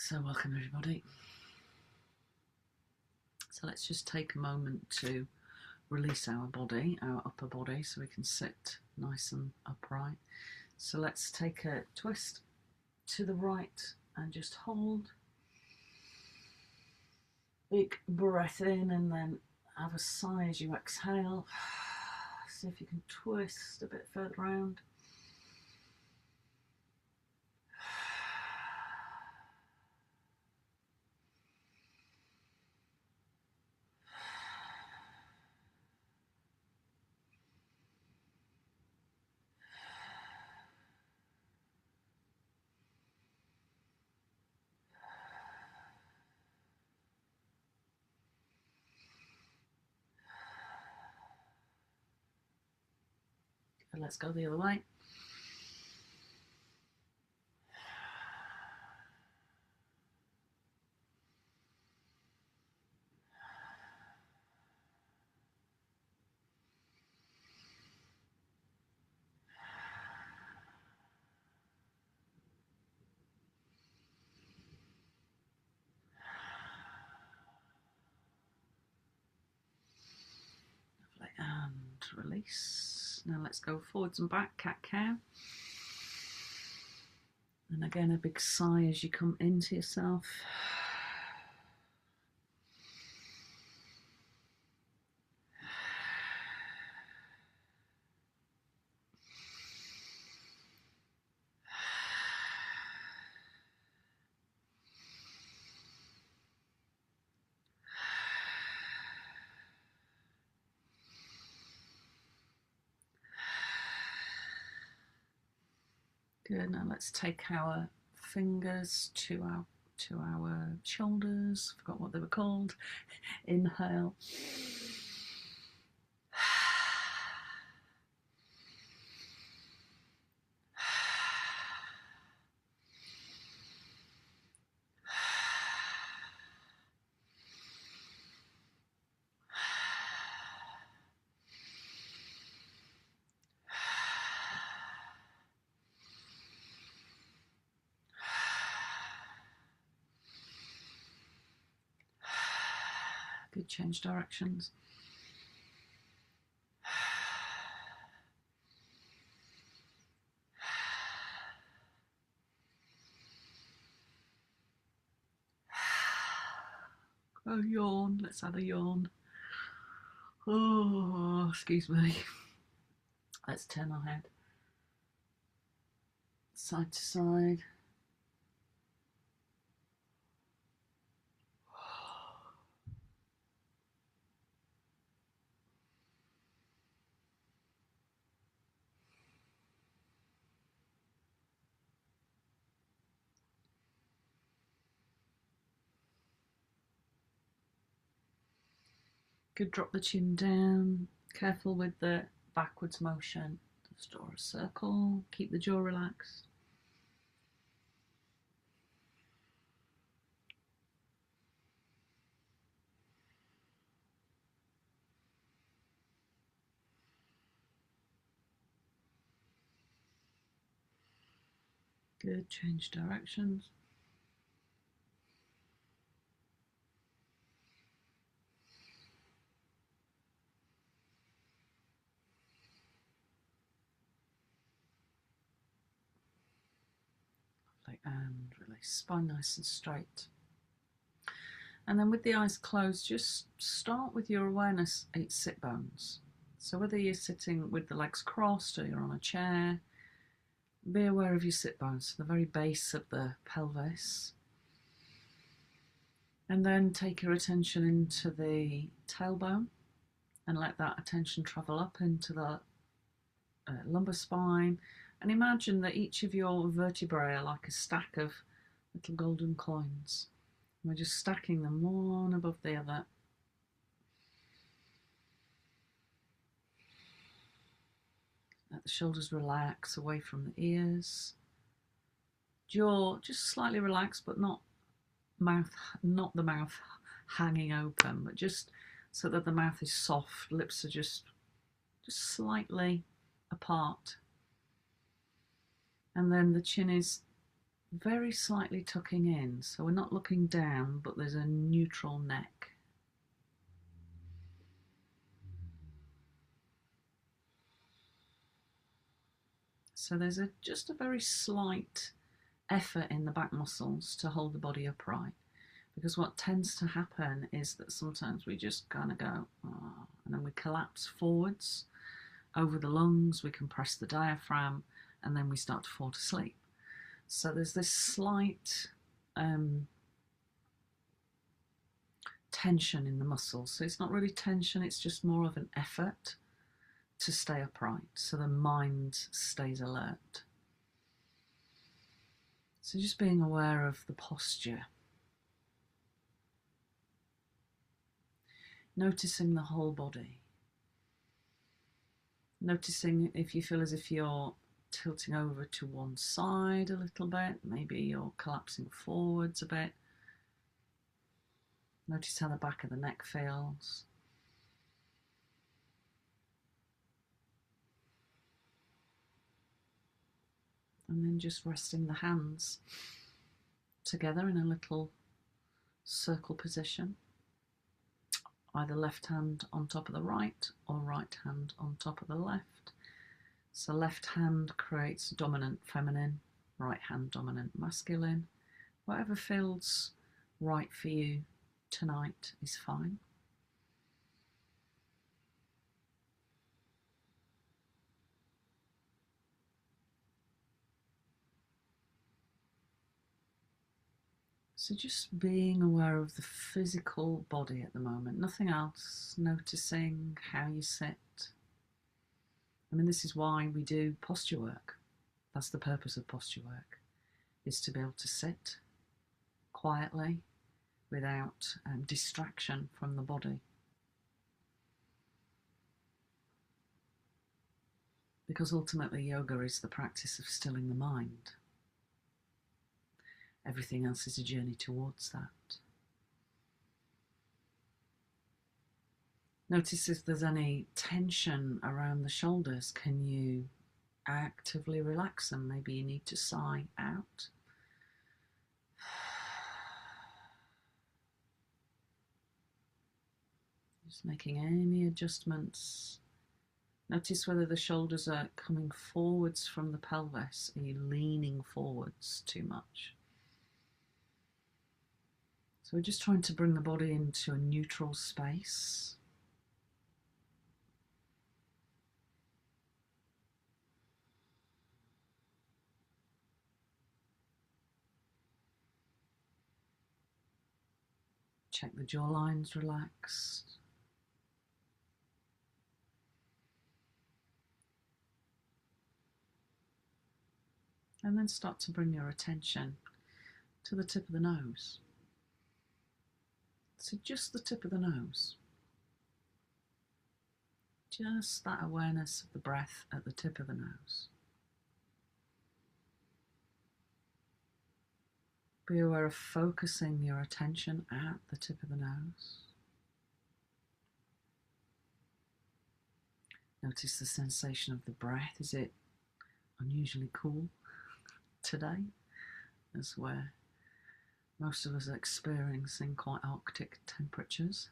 So welcome everybody. So let's just take a moment to release our body, our upper body, so we can sit nice and upright. So let's take a twist to the right and just hold. Big breath in and then have a sigh as you exhale. See if you can twist a bit further around. And let's go the other way. Lovely. And release. Now let's go forwards and back, cat-cow. And again, a big sigh as you come into yourself. Good. Now let's take our fingers to our shoulders. Forgot what they were called. Inhale. Good. Change directions. Oh, yawn. Let's add a yawn. Oh, excuse me. Let's turn our head side to side. Good. Drop the chin down. Careful with the backwards motion. Just draw a circle. Keep the jaw relaxed. Good. Change directions. And release. Spine nice and straight. And then with the eyes closed, just start with your awareness at sit bones. So whether you're sitting with the legs crossed or you're on a chair, be aware of your sit bones, the very base of the pelvis. And then take your attention into the tailbone and let that attention travel up into the lumbar spine. And imagine that each of your vertebrae are like a stack of little golden coins. And we're just stacking them one above the other. Let the shoulders relax away from the ears. Jaw just slightly relaxed, but not the mouth hanging open, but just so that the mouth is soft. Lips are just slightly apart. And then the chin is very slightly tucking in. So we're not looking down, but there's a neutral neck. So there's just a very slight effort in the back muscles to hold the body upright. Because what tends to happen is that sometimes we just kind of go, oh, and then we collapse forwards over the lungs, we compress the diaphragm, and then we start to fall to sleep. So there's this slight tension in the muscles. So it's not really tension, it's just more of an effort to stay upright, so the mind stays alert. So just being aware of the posture. Noticing the whole body. Noticing if you feel as if you're tilting over to one side a little bit, maybe you're collapsing forwards a bit. Notice how the back of the neck feels. And then just resting the hands together in a little circle position. Either left hand on top of the right or right hand on top of the left. So left hand creates dominant feminine, right hand dominant masculine. Whatever feels right for you tonight is fine. So just being aware of the physical body at the moment, nothing else, noticing how you sit. I mean, this is why we do posture work. That's the purpose of posture work, is to be able to sit quietly without distraction from the body. Because ultimately yoga is the practice of stilling the mind. Everything else is a journey towards that. Notice if there's any tension around the shoulders. Can you actively relax them? Maybe you need to sigh out. Just making any adjustments. Notice whether the shoulders are coming forwards from the pelvis. Are you leaning forwards too much? So we're just trying to bring the body into a neutral space. Check the jawline's relaxed. And then start to bring your attention to the tip of the nose. So just the tip of the nose. Just that awareness of the breath at the tip of the nose. Be aware of focusing your attention at the tip of the nose. Notice the sensation of the breath. Is it unusually cool today, as where most of us are experiencing quite Arctic temperatures?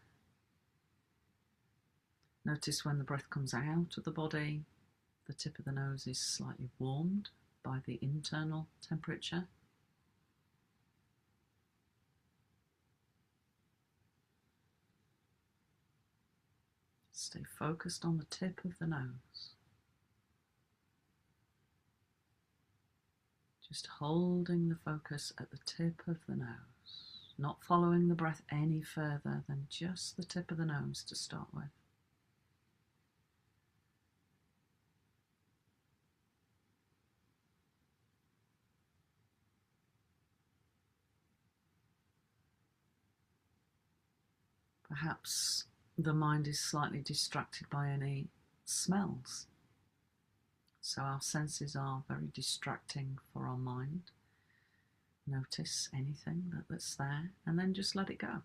Notice when the breath comes out of the body, the tip of the nose is slightly warmed by the internal temperature. Stay focused on the tip of the nose. Just holding the focus at the tip of the nose, not following the breath any further than just the tip of the nose to start with. Perhaps the mind is slightly distracted by any smells. So our senses are very distracting for our mind. Notice anything that's there and then just let it go.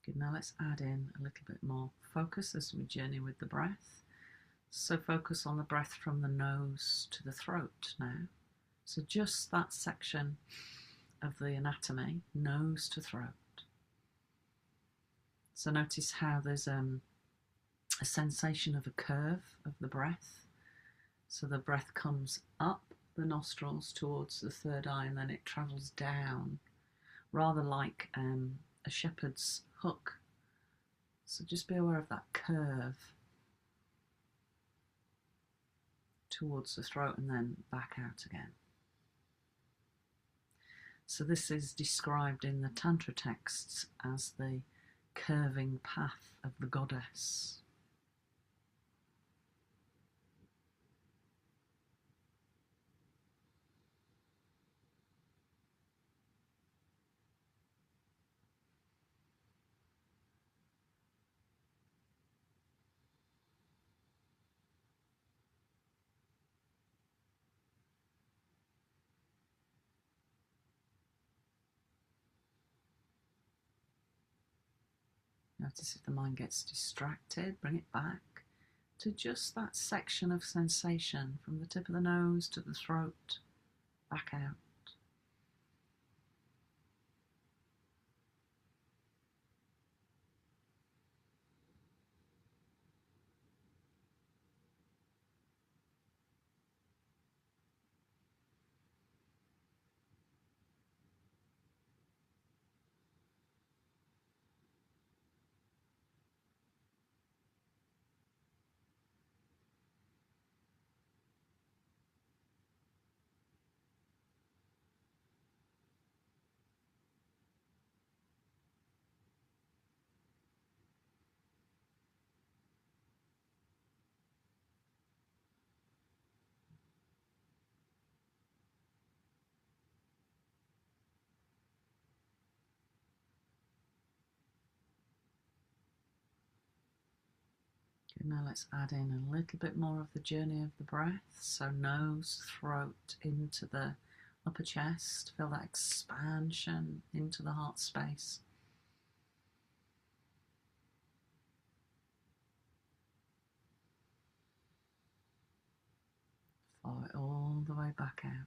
Good, now let's add in a little bit more focus as we journey with the breath. So focus on the breath from the nose to the throat now. So just that section of the anatomy, nose to throat. So notice how there's a sensation of a curve of the breath. So the breath comes up the nostrils towards the third eye and then it travels down, rather like a shepherd's hook. So just be aware of that curve towards the throat and then back out again. So this is described in the Tantra texts as the curving path of the goddess. Notice if the mind gets distracted, bring it back to just that section of sensation from the tip of the nose to the throat, back out. Good, now let's add in a little bit more of the journey of the breath. So nose, throat, into the upper chest. Feel that expansion into the heart space. Follow it all the way back out.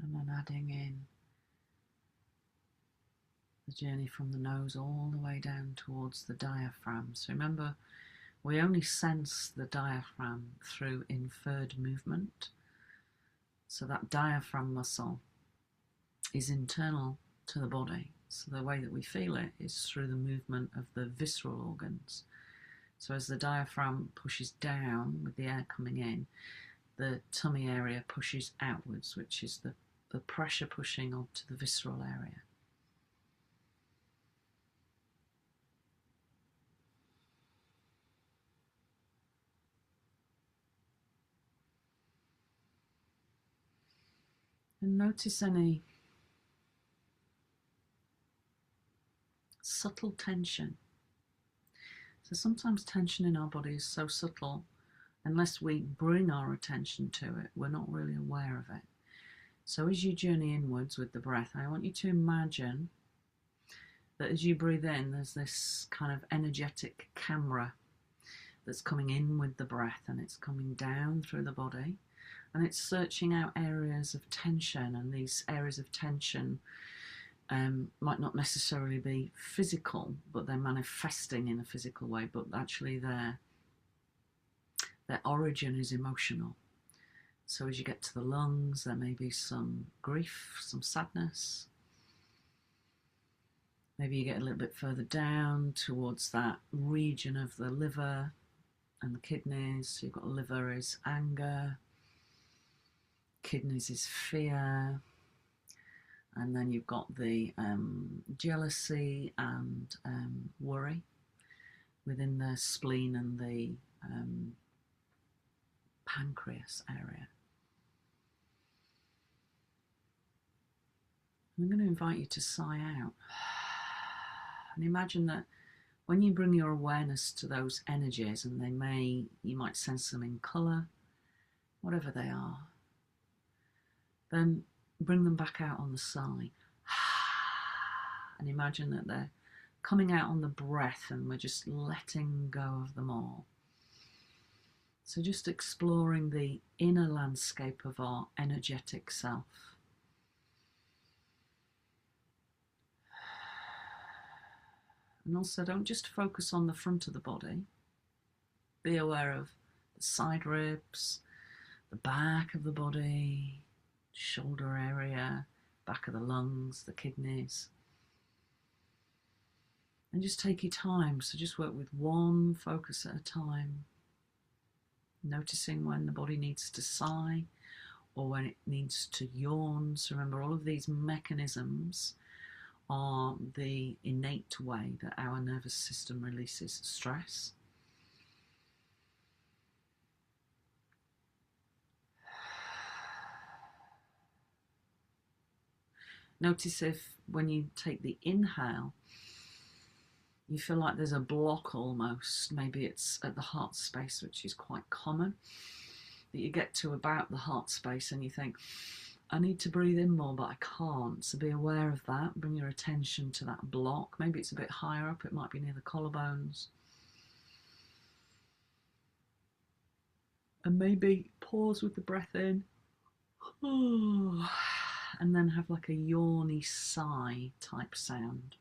And then adding in the journey from the nose all the way down towards the diaphragm. So remember, we only sense the diaphragm through inferred movement. So that diaphragm muscle is internal to the body. So the way that we feel it is through the movement of the visceral organs. So as the diaphragm pushes down with the air coming in, the tummy area pushes outwards, which is the pressure pushing onto the visceral area. And notice any subtle tension. So sometimes tension in our body is so subtle, unless we bring our attention to it, we're not really aware of it. So as you journey inwards with the breath, I want you to imagine that as you breathe in, there's this kind of energetic camera that's coming in with the breath, and it's coming down through the body, and it's searching out areas of tension, and these areas of tension might not necessarily be physical, but they're manifesting in a physical way, but actually their origin is emotional. So as you get to the lungs, there may be some grief, some sadness. Maybe you get a little bit further down towards that region of the liver and the kidneys. So you've got liver is anger, kidneys is fear, and then you've got the jealousy and worry within the spleen and the pancreas area. I'm going to invite you to sigh out and imagine that when you bring your awareness to those energies, and you might sense them in colour, whatever they are, then bring them back out on the sigh. And imagine that they're coming out on the breath and we're just letting go of them all. So just exploring the inner landscape of our energetic self. And also don't just focus on the front of the body. Be aware of the side ribs, the back of the body, shoulder area, back of the lungs, the kidneys. And just take your time. So just work with one focus at a time. Noticing when the body needs to sigh or when it needs to yawn. So remember, all of these mechanisms are the innate way that our nervous system releases stress. Notice if when you take the inhale, you feel like there's a block almost. Maybe it's at the heart space, which is quite common, that you get to about the heart space and you think, I need to breathe in more, but I can't. So be aware of that. Bring your attention to that block. Maybe it's a bit higher up. It might be near the collarbones. And maybe pause with the breath in. And then have like a yawny sigh type sound.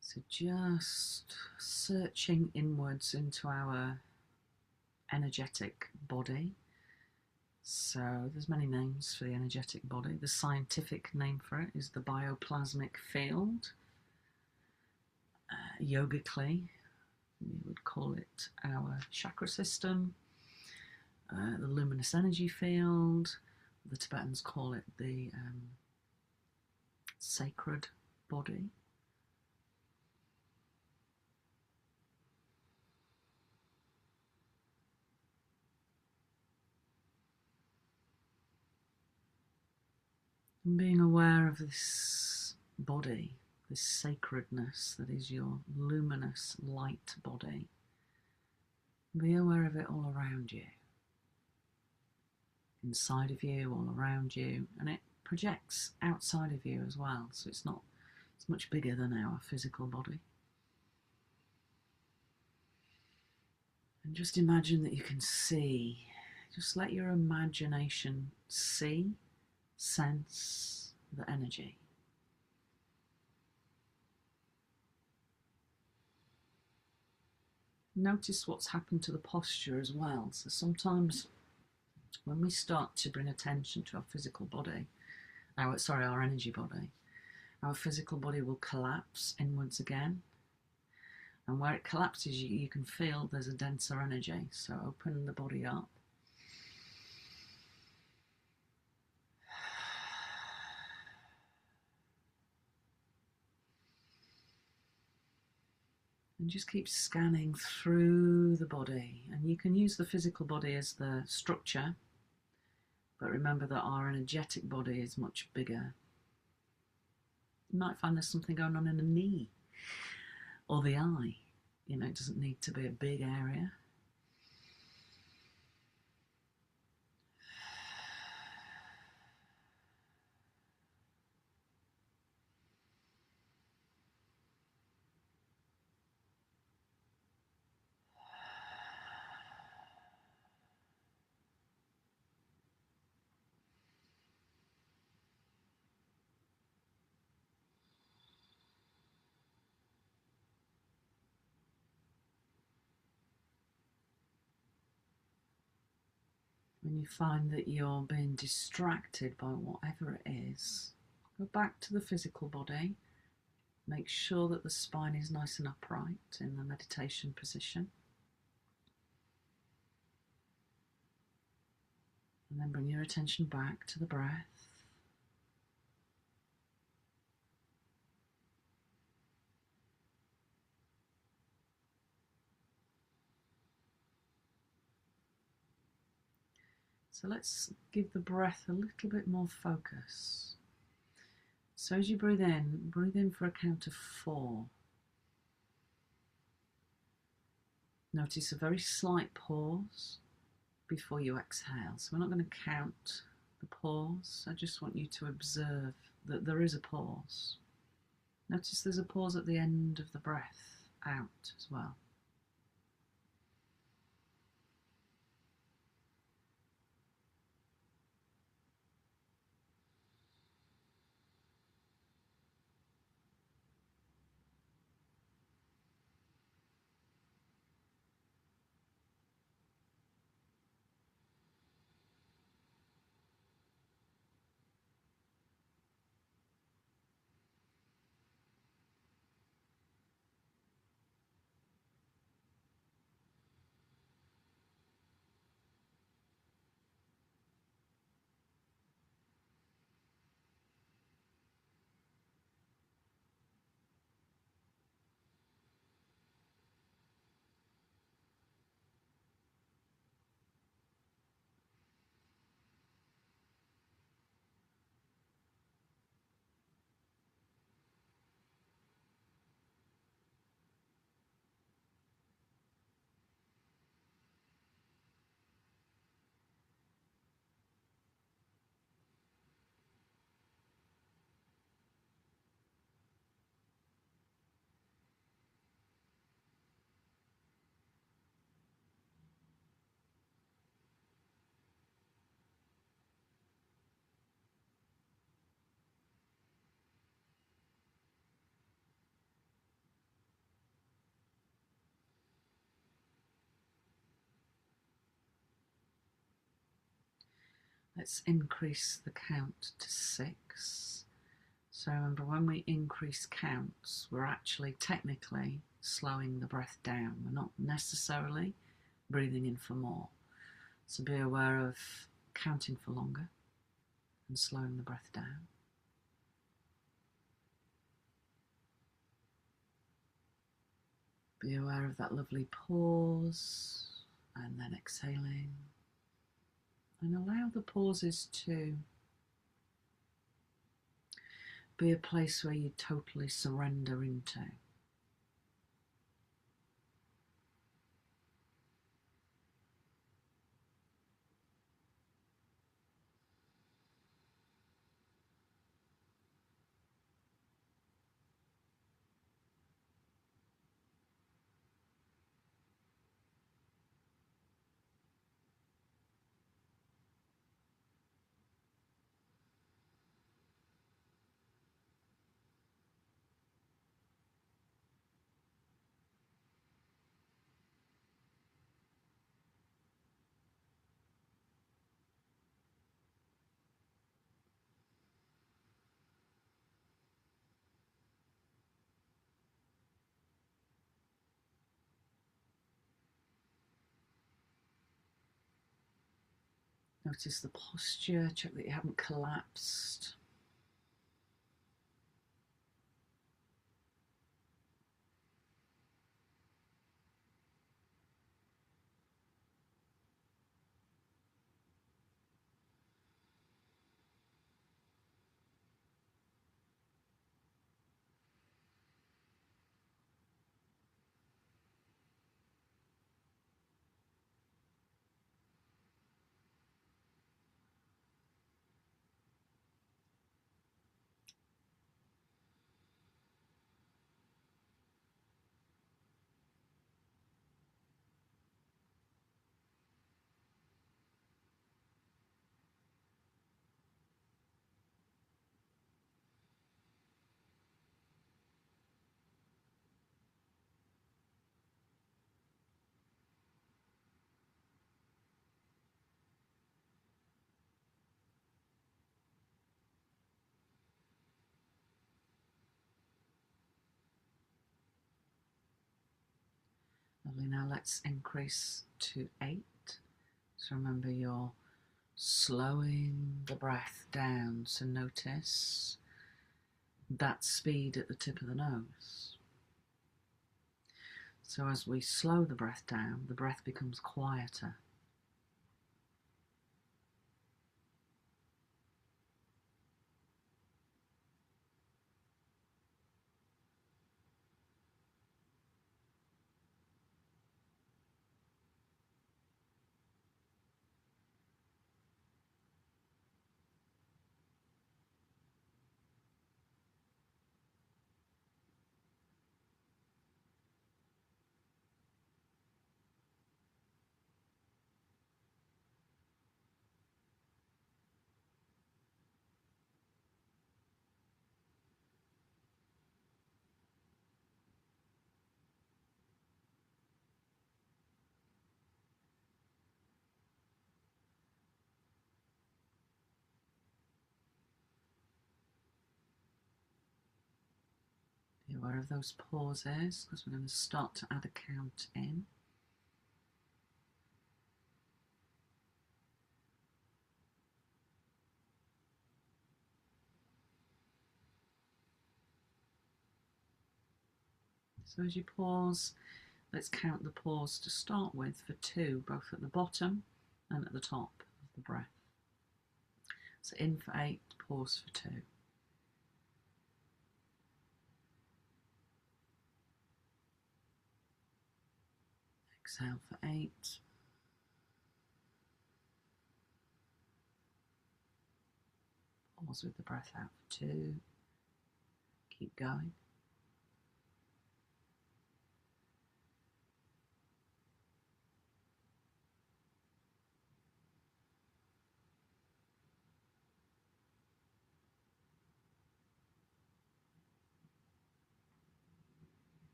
So just searching inwards into our energetic body. So there's many names for the energetic body. The scientific name for it is the bioplasmic field. Yogically, we would call it our chakra system. The luminous energy field. The Tibetans call it the sacred body. And being aware of this body, this sacredness that is your luminous light body. Be aware of it all around you. Inside of you, all around you, and it projects outside of you as well. So it's much bigger than our physical body. And just imagine that you can see. Just let your imagination see, sense the energy. Notice what's happened to the posture as well. So sometimes when we start to bring attention to our physical body, our energy body, our physical body will collapse inwards again. And where it collapses, you can feel there's a denser energy. So open the body up. And just keep scanning through the body. And you can use the physical body as the structure, but remember that our energetic body is much bigger. You might find there's something going on in the knee or the eye. It doesn't need to be a big area. When you find that you're being distracted by whatever it is, Go back to the physical body. Make sure that the spine is nice and upright in the meditation position. And then bring your attention back to the breath. So let's give the breath a little bit more focus. So as you breathe in for a count of 4. Notice a very slight pause before you exhale. So we're not going to count the pause. I just want you to observe that there is a pause. Notice there's a pause at the end of the breath out as well. Let's increase the count to 6. So remember, when we increase counts, we're actually technically slowing the breath down. We're not necessarily breathing in for more. So be aware of counting for longer and slowing the breath down. Be aware of that lovely pause and then exhaling. And allow the pauses to be a place where you totally surrender into. Notice the posture, check that you haven't collapsed. Lovely. Now let's increase to 8. So remember, you're slowing the breath down, so notice that speed at the tip of the nose. So as we slow the breath down, the breath becomes quieter. Be aware of those pauses, because we're going to start to add a count in. So as you pause, let's count the pause to start with for 2, both at the bottom and at the top of the breath. So in for 8, pause for 2. Exhale for 8. Pause with the breath out for 2. Keep going.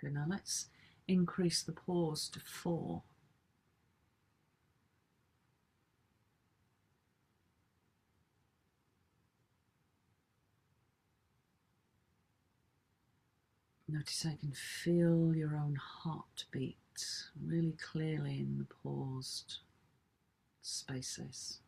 Good, now let's increase the pause to 4. Notice I can feel your own heartbeat really clearly in the paused spaces.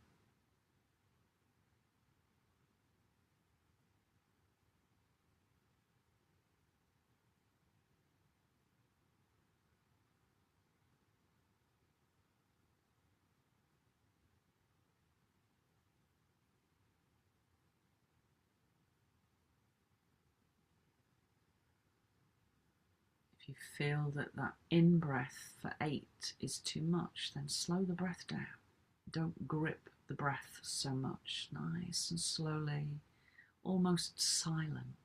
If you feel that that in-breath for 8 is too much, then slow the breath down. Don't grip the breath so much. Nice and slowly, almost silent.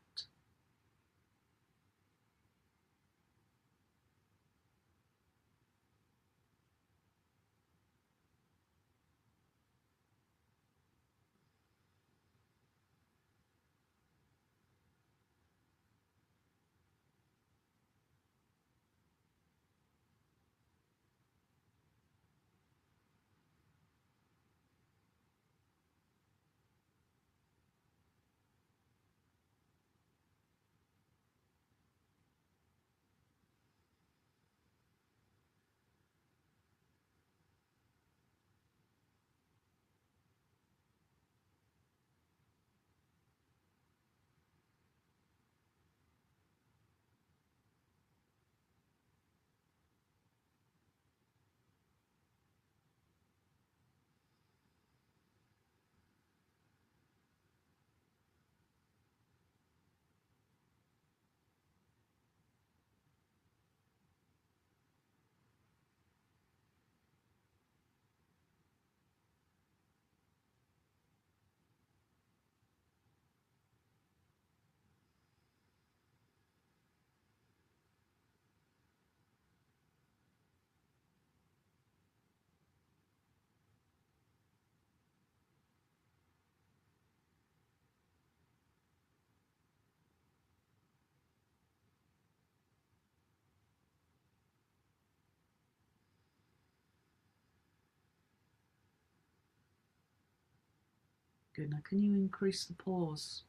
Good. Now, can you increase the pause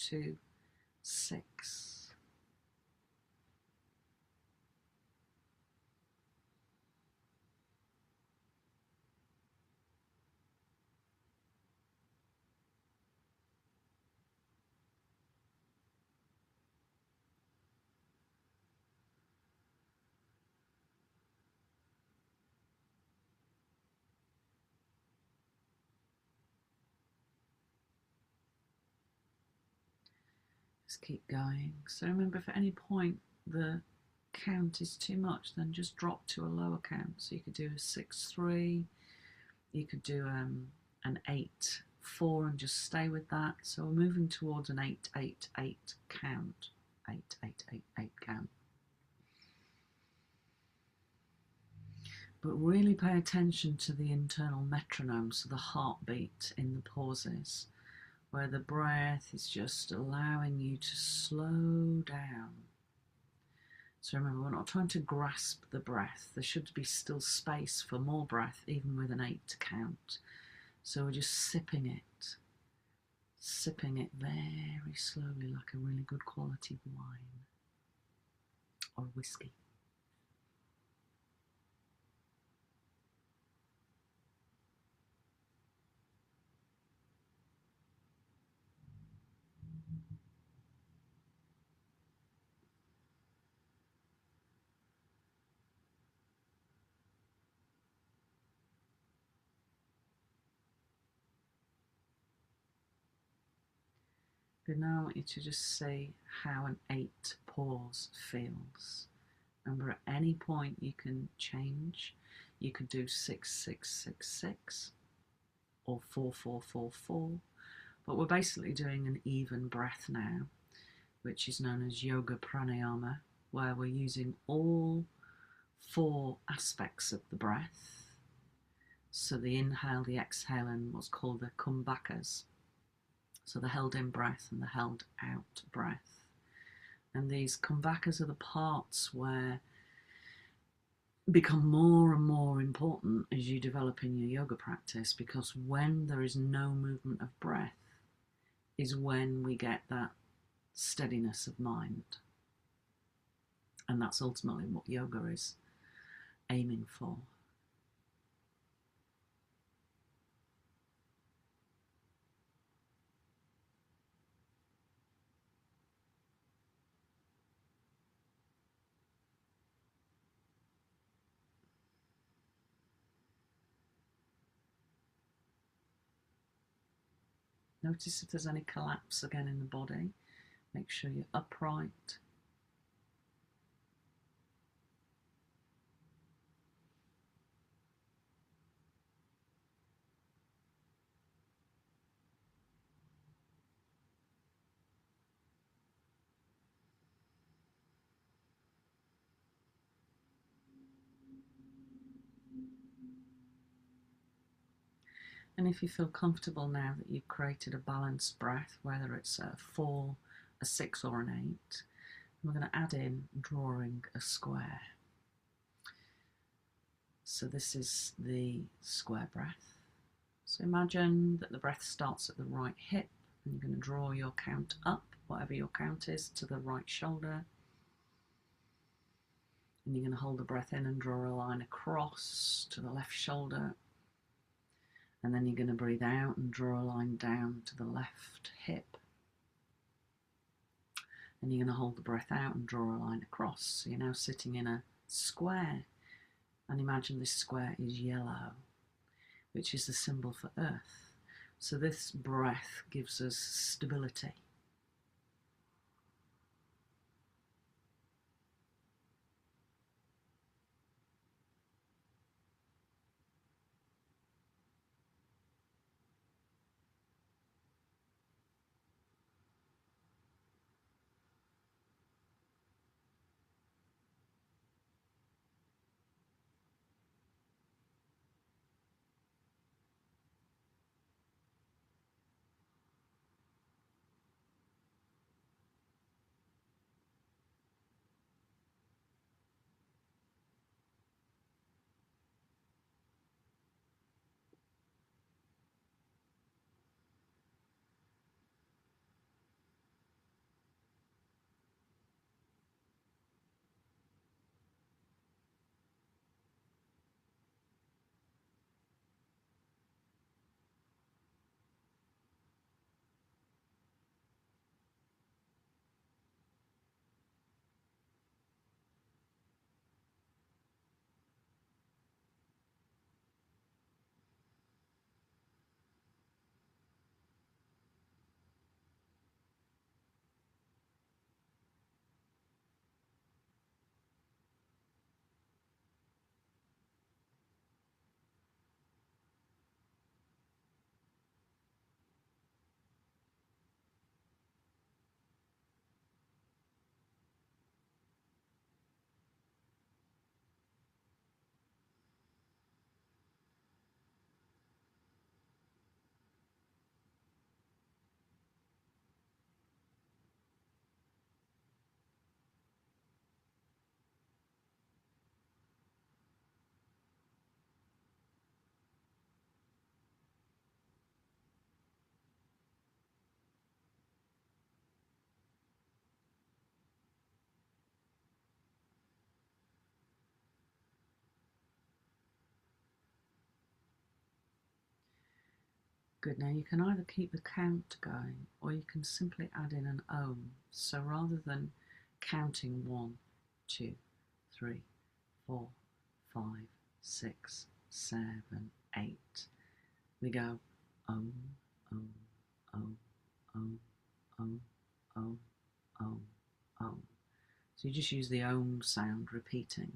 to 6? Just keep going. So remember, if at any point the count is too much, then just drop to a lower count. So you could do a 6-3, you could do an 8-4 and just stay with that. So we're moving towards an 8-8-8 count. 8-8-8-8 count. But really pay attention to the internal metronome, so the heartbeat in the pauses, where the breath is just allowing you to slow down. So remember, we're not trying to grasp the breath. There should be still space for more breath, even with an 8 to count. So we're just sipping it very slowly, like a really good quality wine or whiskey. Good. Now I want you to just see how an 8 pause feels. Remember, at any point you can change. You could do 6-6-6-6 or 4-4-4-4, but we're basically doing an even breath now, which is known as yoga pranayama, where we're using all 4 aspects of the breath. So the inhale, the exhale, and what's called the kumbhakas. So the held in breath and the held out breath. And these kumbhakas are the parts where become more and more important as you develop in your yoga practice, because when there is no movement of breath is when we get that steadiness of mind. And that's ultimately what yoga is aiming for. Notice if there's any collapse again in the body. Make sure you're upright. And if you feel comfortable now that you've created a balanced breath, whether it's a 4, a 6 or an 8, we're going to add in drawing a square. So this is the square breath. So imagine that the breath starts at the right hip and you're going to draw your count up, whatever your count is, to the right shoulder. And you're going to hold the breath in and draw a line across to the left shoulder. And then you're going to breathe out and draw a line down to the left hip. And you're going to hold the breath out and draw a line across. So you're now sitting in a square. And imagine this square is yellow, which is the symbol for earth. So this breath gives us stability. Good. Now you can either keep the count going or you can simply add in an ohm. So rather than counting 1, 2, 3, 4, 5, 6, 7, 8, we go ohm, ohm, ohm, ohm, ohm, ohm, ohm, ohm. So you just use the ohm sound repeating.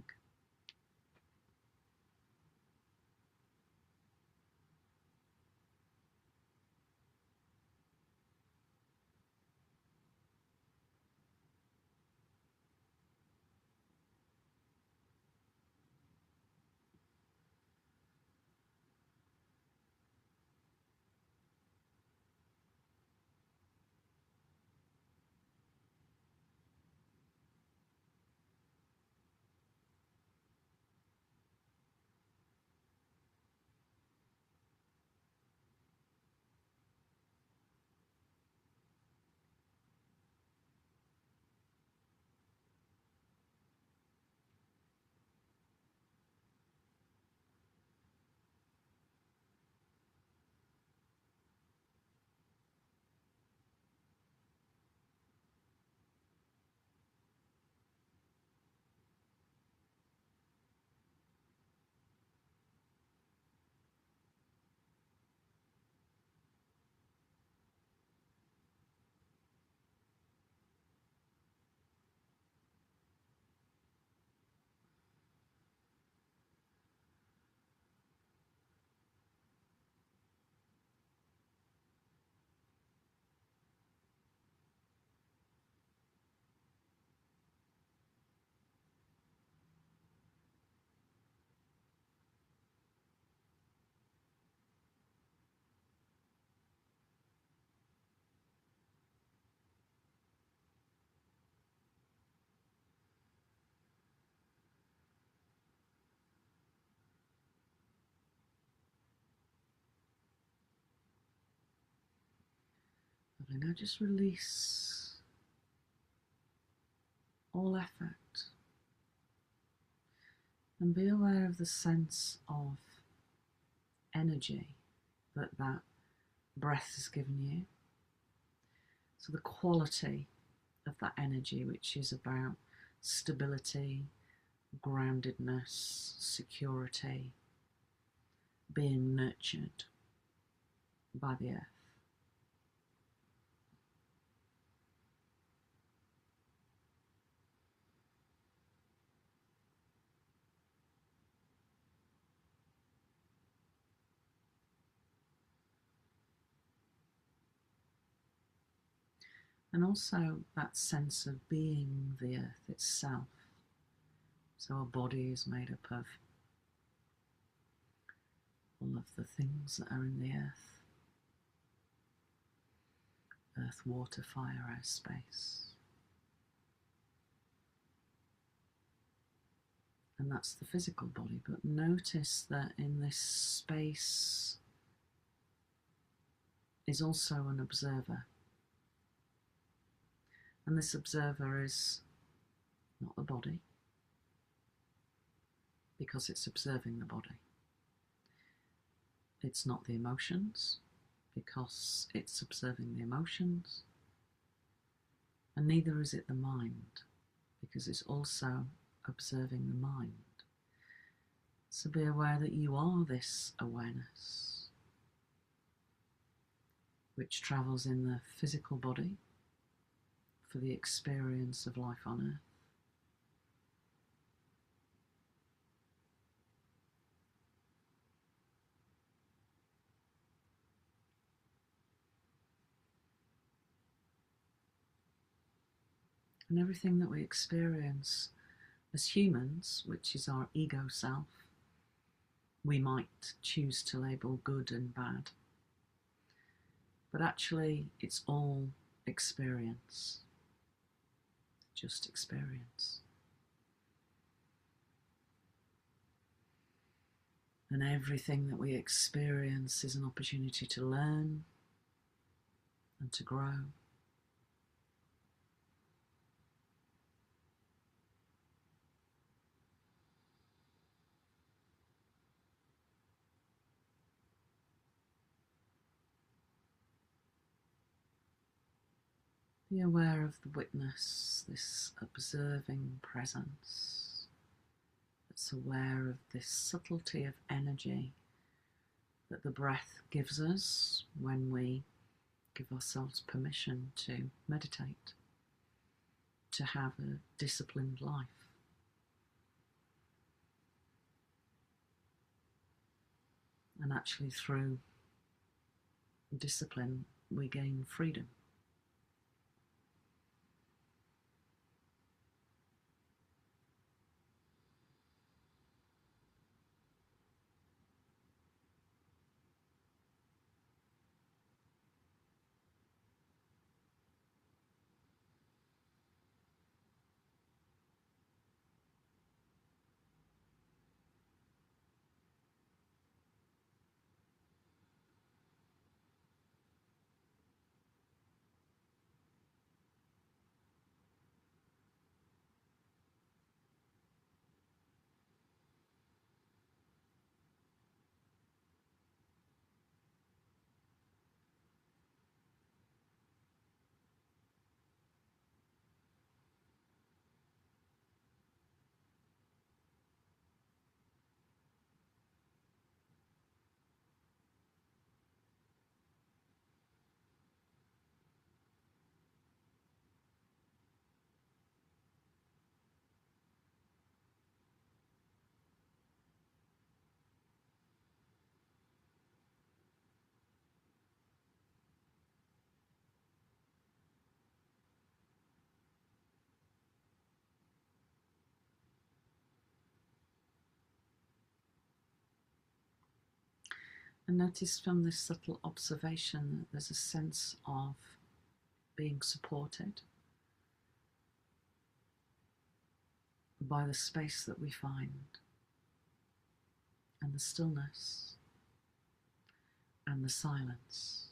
Lovely. Now just release all effort and be aware of the sense of energy that that breath has given you. So the quality of that energy, which is about stability, groundedness, security, being nurtured by the earth. And also that sense of being the earth itself. So our body is made up of all of the things that are in the earth. Earth, water, fire, air, space. And that's the physical body. But notice that in this space is also an observer. And this observer is not the body, because it's observing the body. It's not the emotions, because it's observing the emotions. And neither is it the mind, because it's also observing the mind. So be aware that you are this awareness, which travels in the physical body for the experience of life on earth. And everything that we experience as humans, which is our ego self, we might choose to label good and bad. But actually, it's all experience, just experience. And everything that we experience is an opportunity to learn and to grow. Be aware of the witness, this observing presence that's aware of this subtlety of energy that the breath gives us when we give ourselves permission to meditate, to have a disciplined life. And actually through discipline we gain freedom. And notice from this subtle observation that there's a sense of being supported by the space that we find, and the stillness, and the silence.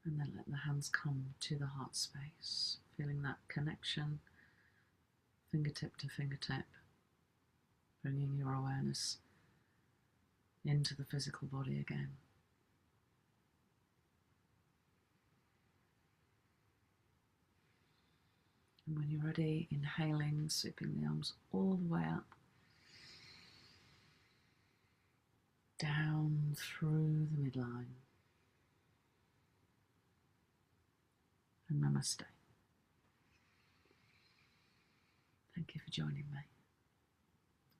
And then let the hands come to the heart space, feeling that connection, fingertip to fingertip, bringing your awareness into the physical body again. And when you're ready, inhaling, sweeping the arms all the way up, down through the midline. And namaste. Thank you for joining me.